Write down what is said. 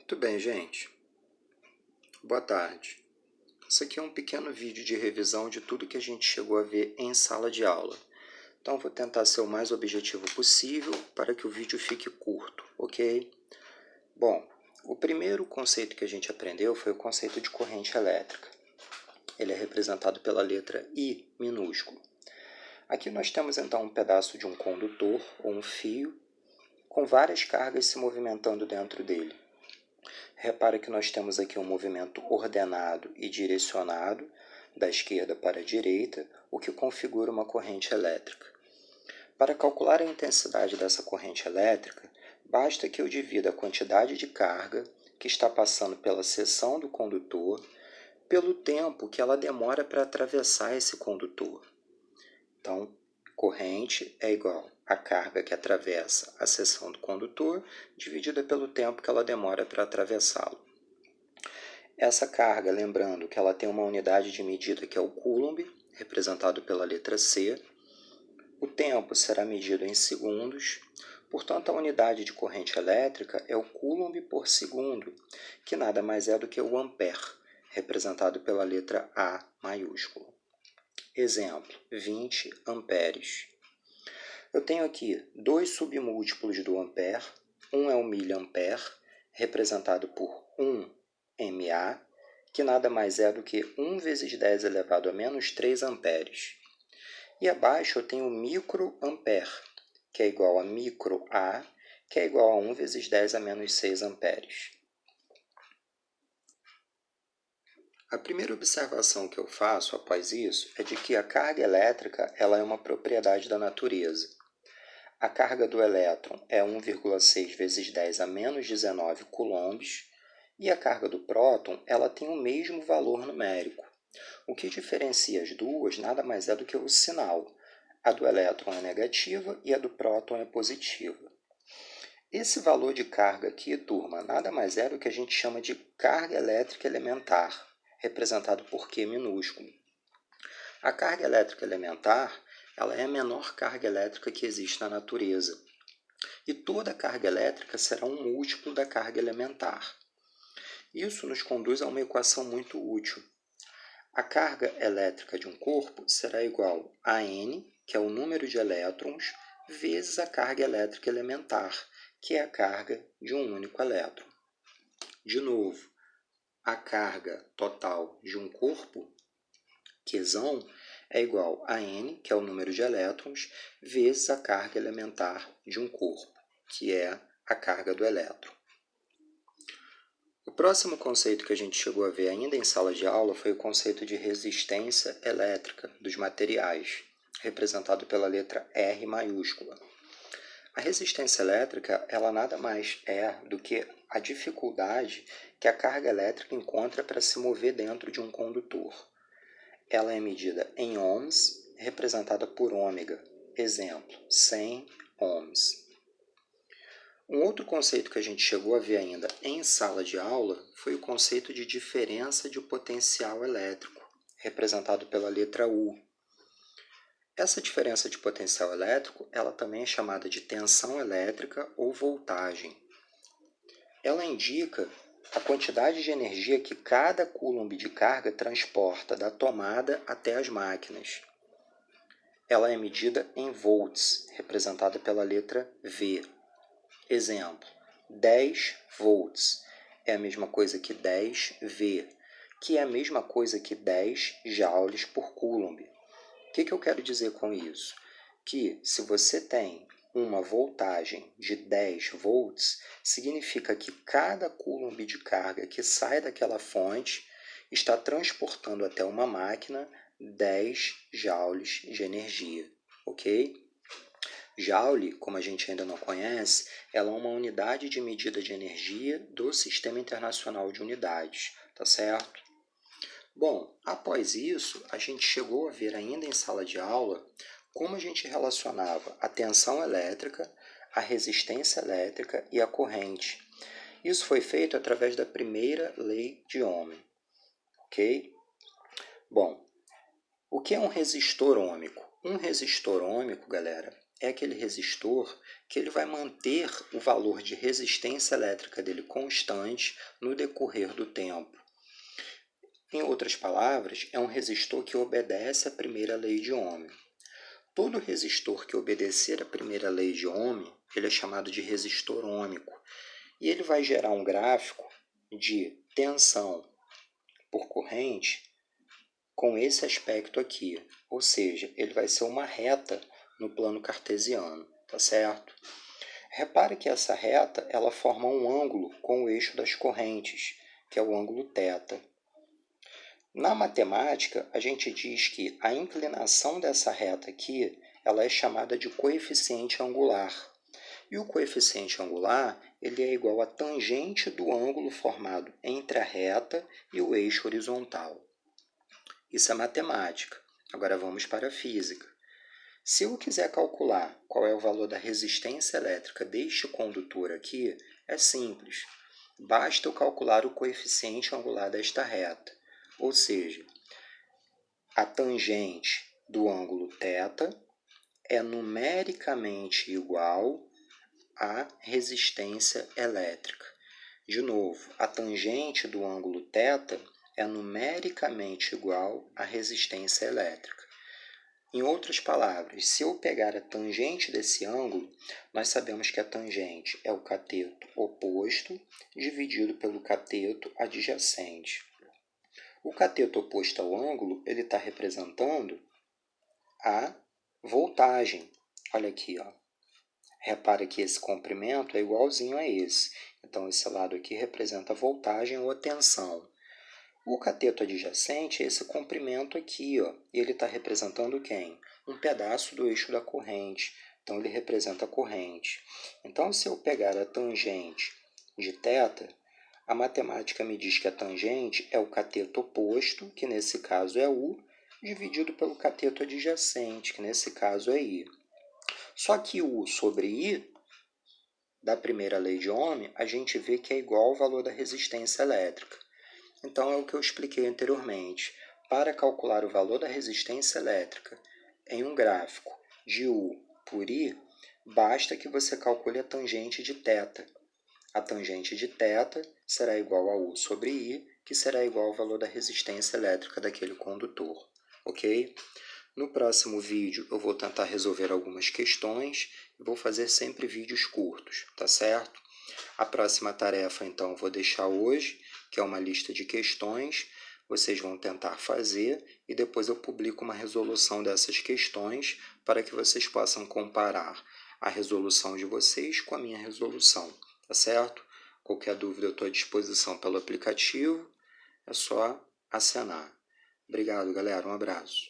Muito bem, gente. Boa tarde. Isso aqui é um pequeno vídeo de revisão de tudo que a gente chegou a ver em sala de aula. Então, vou tentar ser o mais objetivo possível para que o vídeo fique curto, ok? Bom, o primeiro conceito que a gente aprendeu foi o conceito de corrente elétrica. Ele é representado pela letra I minúscula. Aqui nós temos, então, um pedaço de um condutor, ou um fio, com várias cargas se movimentando dentro dele. Repara que nós temos aqui um movimento ordenado e direcionado, da esquerda para a direita, o que configura uma corrente elétrica. Para calcular a intensidade dessa corrente elétrica, basta que eu divida a quantidade de carga que está passando pela seção do condutor pelo tempo que ela demora para atravessar esse condutor. Então, corrente é igual a carga que atravessa a seção do condutor dividida pelo tempo que ela demora para atravessá-lo. Essa carga, lembrando que ela tem uma unidade de medida que é o coulomb, representado pela letra C. O tempo será medido em segundos, portanto a unidade de corrente elétrica é o coulomb por segundo, que nada mais é do que o ampere, representado pela letra A maiúscula. Exemplo, 20 amperes. Eu tenho aqui dois submúltiplos do ampere, um é o miliampere, representado por 1 mA, que nada mais é do que 1 vezes 10 elevado a menos 3 amperes. E abaixo eu tenho o microampere, que é igual a micro A, que é igual a 1 vezes 10 a menos 6 amperes. A primeira observação que eu faço após isso é de que a carga elétrica ela é uma propriedade da natureza. A carga do elétron é 1,6 vezes 10 a menos 19 coulombs e a carga do próton ela tem o mesmo valor numérico. O que diferencia as duas nada mais é do que o sinal. A do elétron é negativa e a do próton é positiva. Esse valor de carga aqui, turma, nada mais é do que a gente chama de carga elétrica elementar, representado por Q minúsculo. A carga elétrica elementar ela é a menor carga elétrica que existe na natureza. E toda carga elétrica será um múltiplo da carga elementar. Isso nos conduz a uma equação muito útil. A carga elétrica de um corpo será igual a N, que é o número de elétrons, vezes a carga elétrica elementar, que é a carga de um único elétron. De novo, a carga total de um corpo, Qzão, é igual a N, que é o número de elétrons, vezes a carga elementar de um corpo, que é a carga do elétron. O próximo conceito que a gente chegou a ver ainda em sala de aula foi o conceito de resistência elétrica dos materiais, representado pela letra R maiúscula. A resistência elétrica ela nada mais é do que a dificuldade que a carga elétrica encontra para se mover dentro de um condutor. Ela é medida em ohms, representada por ômega. Exemplo, 100 ohms. Um outro conceito que a gente chegou a ver ainda em sala de aula foi o conceito de diferença de potencial elétrico, representado pela letra U. Essa diferença de potencial elétrico ela também é chamada de tensão elétrica ou voltagem. Ela indica a quantidade de energia que cada coulomb de carga transporta da tomada até as máquinas. Ela é medida em volts, representada pela letra V. Exemplo, 10 volts é a mesma coisa que 10 V, que é a mesma coisa que 10 joules por coulomb. O que eu quero dizer com isso? Que se você tem uma voltagem de 10 volts, significa que cada coulomb de carga que sai daquela fonte está transportando até uma máquina 10 joules de energia, ok? Joule, como a gente ainda não conhece, ela é uma unidade de medida de energia do Sistema Internacional de Unidades, tá certo? Bom, após isso, a gente chegou a ver ainda em sala de aula como a gente relacionava a tensão elétrica, a resistência elétrica e a corrente. Isso foi feito através da primeira lei de Ohm, ok? Bom, o que é um resistor ôhmico? Um resistor ôhmico, galera, é aquele resistor que ele vai manter o valor de resistência elétrica dele constante no decorrer do tempo. Em outras palavras, é um resistor que obedece à primeira lei de Ohm. Todo resistor que obedecer à primeira lei de Ohm, ele é chamado de resistor ôhmico, e ele vai gerar um gráfico de tensão por corrente com esse aspecto aqui, ou seja, ele vai ser uma reta no plano cartesiano, tá certo? Repare que essa reta ela forma um ângulo com o eixo das correntes, que é o ângulo θ. Na matemática, a gente diz que a inclinação dessa reta aqui ela é chamada de coeficiente angular. E o coeficiente angular ele é igual à tangente do ângulo formado entre a reta e o eixo horizontal. Isso é matemática. Agora vamos para a física. Se eu quiser calcular qual é o valor da resistência elétrica deste condutor aqui, é simples. Basta eu calcular o coeficiente angular desta reta, ou seja, a tangente do ângulo θ é numericamente igual à resistência elétrica. De novo, a tangente do ângulo θ é numericamente igual à resistência elétrica. Em outras palavras, se eu pegar a tangente desse ângulo, nós sabemos que a tangente é o cateto oposto dividido pelo cateto adjacente. O cateto oposto ao ângulo ele está representando a voltagem. Olha aqui, ó. Repare que esse comprimento é igualzinho a esse. Então, esse lado aqui representa a voltagem ou a tensão. O cateto adjacente é esse comprimento aqui, ó, e ele está representando quem? Um pedaço do eixo da corrente. Então, ele representa a corrente. Então, se eu pegar a tangente de θ, a matemática me diz que a tangente é o cateto oposto, que nesse caso é U, dividido pelo cateto adjacente, que nesse caso é I. Só que U sobre I, da primeira lei de Ohm, a gente vê que é igual ao valor da resistência elétrica. Então, é o que eu expliquei anteriormente. Para calcular o valor da resistência elétrica em um gráfico de U por I, basta que você calcule a tangente de θ. A tangente de θ será igual a U sobre I, que será igual ao valor da resistência elétrica daquele condutor. Ok? No próximo vídeo, eu vou tentar resolver algumas questões e vou fazer sempre vídeos curtos, tá certo? A próxima tarefa, então, eu vou deixar hoje, que é uma lista de questões. Vocês vão tentar fazer e depois eu publico uma resolução dessas questões para que vocês possam comparar a resolução de vocês com a minha resolução, tá certo? Qualquer dúvida eu estou à disposição pelo aplicativo, é só acenar. Obrigado, galera. Um abraço.